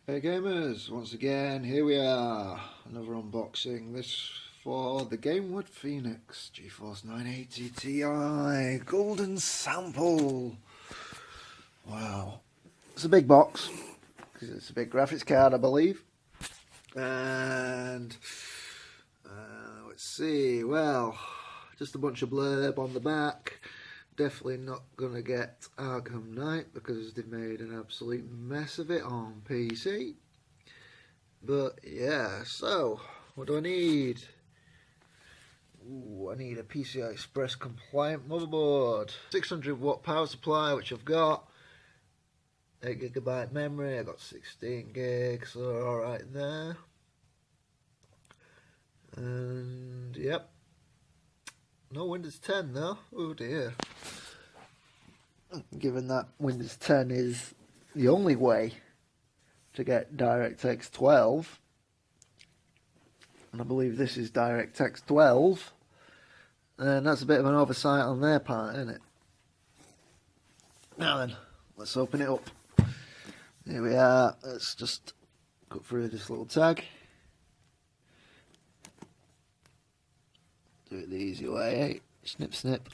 Hey gamers, once again here we are, another unboxing, this for the Gainward Phoenix GeForce 980 Ti golden sample. Wow, it's a big box because it's a big graphics card, I believe. And let's see, well, just a bunch of blurb on the back. Definitely not gonna get Arkham Knight because they made an absolute mess of it on PC. But yeah, so what do I need? Ooh, I need a PCI Express compliant motherboard, 600 watt power supply, which I've got, 8GB memory, I got 16 gigs, so alright there. And yep, no Windows 10 though. Oh dear. Given that Windows 10 is the only way to get DirectX 12, and I believe this is DirectX 12, and that's a bit of an oversight on their part, isn't it? Now then, let's open it up. Here we are. Let's just cut through this little tag. Do it the easy way, eh? Snip, snip.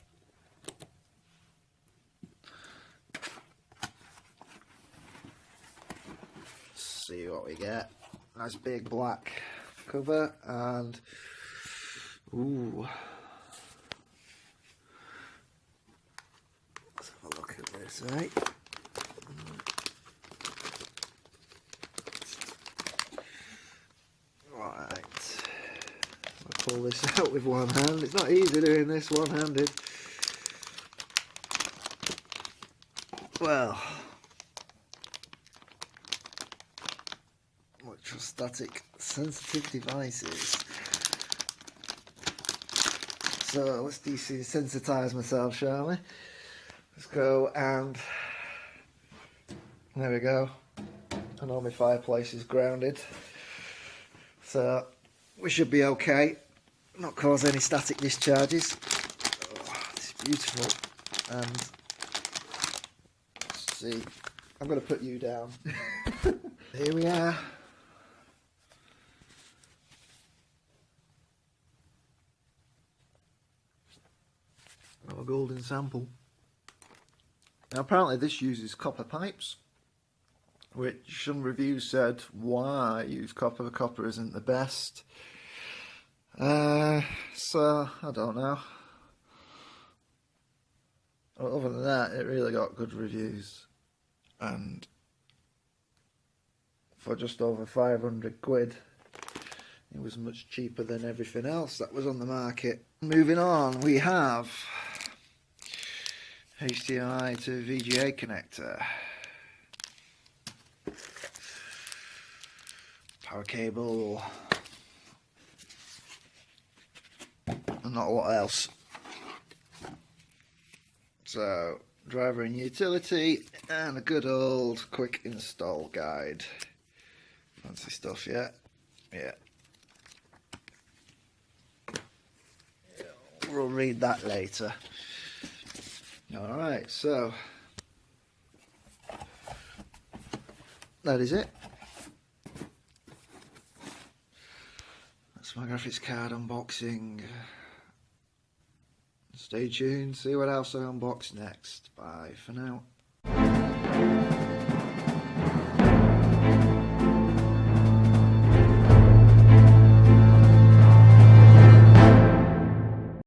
See what we get. Nice big black cover, and ooh, let's have a look at this, eh? Right, I'll pull this out with one hand. It's not easy doing this one-handed. Well, electrostatic sensitive devices. So let's desensitize myself, shall we? Let's go, and there we go. I know my fireplace is grounded, so we should be okay. Not cause any static discharges. Oh, it's beautiful. And let's see, I'm going to put you down. Here we are. Our golden sample. Now apparently this uses copper pipes, which some reviews said, why use copper? Copper isn't the best. So I don't know. Other than that, it really got good reviews, and for just over 500 quid, it was much cheaper than everything else that was on the market. Moving on, we have HDMI to VGA connector, power cable, and not a lot else. So, driver and utility, and a good old quick install guide. Fancy stuff, yeah? Yeah. We'll read that later. Alright, so that is it. That's my graphics card unboxing. Stay tuned, see what else I unbox next. Bye for now.